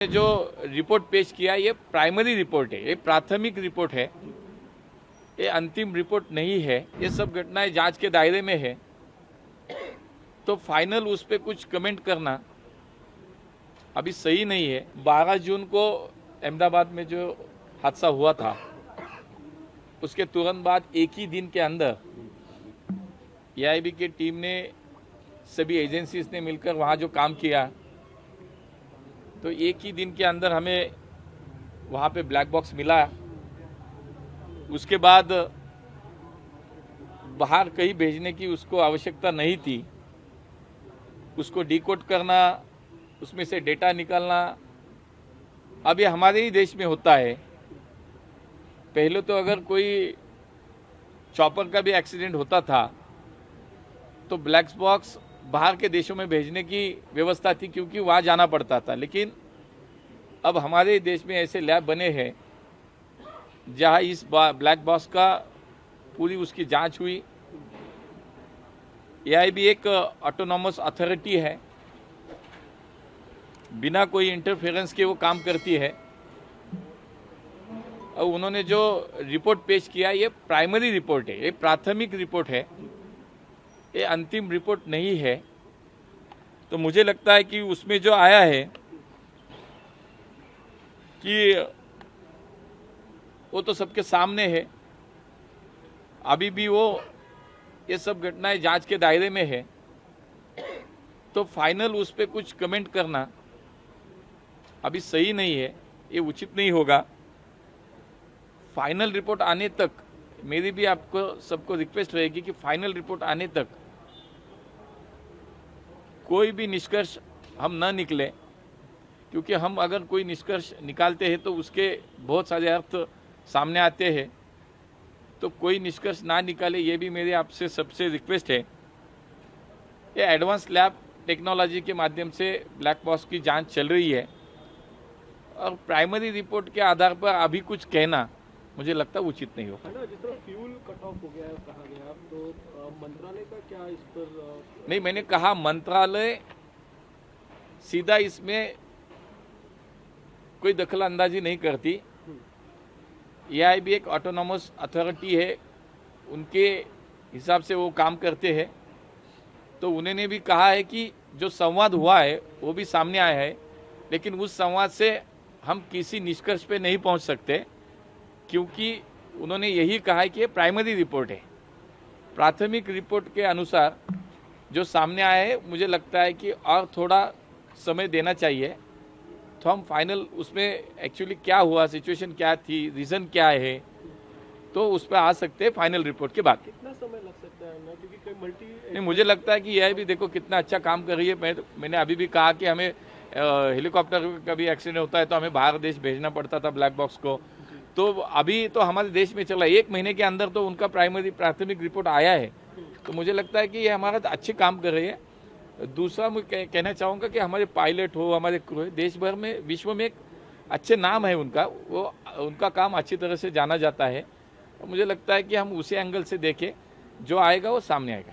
जो रिपोर्ट पेश किया ये प्राइमरी रिपोर्ट है, ये प्राथमिक रिपोर्ट है, ये अंतिम रिपोर्ट नहीं है। ये सब घटनाएं जांच के दायरे में है, तो फाइनल उस पर कुछ कमेंट करना अभी सही नहीं है। 12 जून को अहमदाबाद में जो हादसा हुआ था, उसके तुरंत बाद एक ही दिन के अंदर एआईबी की टीम ने, सभी एजेंसीज ने मिलकर वहाँ जो काम किया, तो एक ही दिन के अंदर हमें वहाँ पे ब्लैक बॉक्स मिला। उसके बाद बाहर कहीं भेजने की उसको आवश्यकता नहीं थी। उसको डिकोड करना, उसमें से डेटा निकालना, अब ये हमारे ही देश में होता है। पहले तो अगर कोई चॉपर का भी एक्सीडेंट होता था तो ब्लैक बॉक्स बाहर के देशों में भेजने की व्यवस्था थी, क्योंकि वहाँ जाना पड़ता था। लेकिन अब हमारे देश में ऐसे लैब बने हैं जहाँ इस ब्लैक बॉक्स का पूरी उसकी जांच हुई। एआईबी एक ऑटोनॉमस अथॉरिटी है, बिना कोई इंटरफेरेंस के वो काम करती है। और उन्होंने जो रिपोर्ट पेश किया ये प्राइमरी रिपोर्ट है, ये प्राथमिक रिपोर्ट है, ये अंतिम रिपोर्ट नहीं है। तो मुझे लगता है कि उसमें जो आया है कि वो तो सबके सामने है। अभी भी वो ये सब घटनाएं जांच के दायरे में है, तो फाइनल उस पर कुछ कमेंट करना अभी सही नहीं है, ये उचित नहीं होगा। फाइनल रिपोर्ट आने तक मेरी भी आपको सबको रिक्वेस्ट रहेगी कि फाइनल रिपोर्ट आने तक कोई भी निष्कर्ष हम न निकले, क्योंकि हम अगर कोई निष्कर्ष निकालते हैं तो उसके बहुत सारे अर्थ सामने आते हैं। तो कोई निष्कर्ष ना निकाले, ये भी मेरी आपसे सबसे रिक्वेस्ट है। ये एडवांस लैब टेक्नोलॉजी के माध्यम से ब्लैक बॉक्स की जांच चल रही है, और प्राइमरी रिपोर्ट के आधार पर अभी कुछ कहना मुझे लगता है उचित नहीं होगा। जिस तरह फ्यूल कट ऑफ हो गया है कहा गया, तो मंत्रालय का क्या इस पर? नहीं, मैंने कहा मंत्रालय सीधा इसमें कोई दखल अंदाजी नहीं करती। एआईबी एक ऑटोनॉमस अथॉरिटी है, उनके हिसाब से वो काम करते हैं। तो उन्होंने भी कहा है कि जो संवाद हुआ है वो भी सामने आया है, लेकिन उस संवाद से हम किसी निष्कर्ष पे नहीं पहुंच सकते, क्योंकि उन्होंने यही कहा है कि ये प्राइमरी रिपोर्ट है। प्राथमिक रिपोर्ट के अनुसार जो सामने आया है, मुझे लगता है कि और थोड़ा समय देना चाहिए, तो हम फाइनल उसमें एक्चुअली क्या हुआ, सिचुएशन क्या थी, रीज़न क्या है, तो उस पर आ सकते हैं फाइनल रिपोर्ट के बाद। कितना समय लग सकता है ना, क्योंकि कई मल्टी नहीं, मुझे लगता है कि यह भी देखो कितना अच्छा काम कर रही है। मैंने अभी भी कहा कि हमें हेलीकॉप्टर का भी एक्सीडेंट होता है तो हमें बाहर देश भेजना पड़ता था ब्लैक बॉक्स को, तो अभी तो हमारे देश में चला, 1 महीने के अंदर तो उनका प्राथमिक रिपोर्ट आया है। तो मुझे लगता है कि ये हमारा अच्छे काम कर रही है। दूसरा मैं कहना चाहूँगा कि हमारे पायलट हो, हमारे क्रू, देश भर में, विश्व में एक अच्छे नाम है उनका, वो उनका काम अच्छी तरह से जाना जाता है। मुझे लगता है कि हम उसी एंगल से देखें, जो आएगा वो सामने आएगा।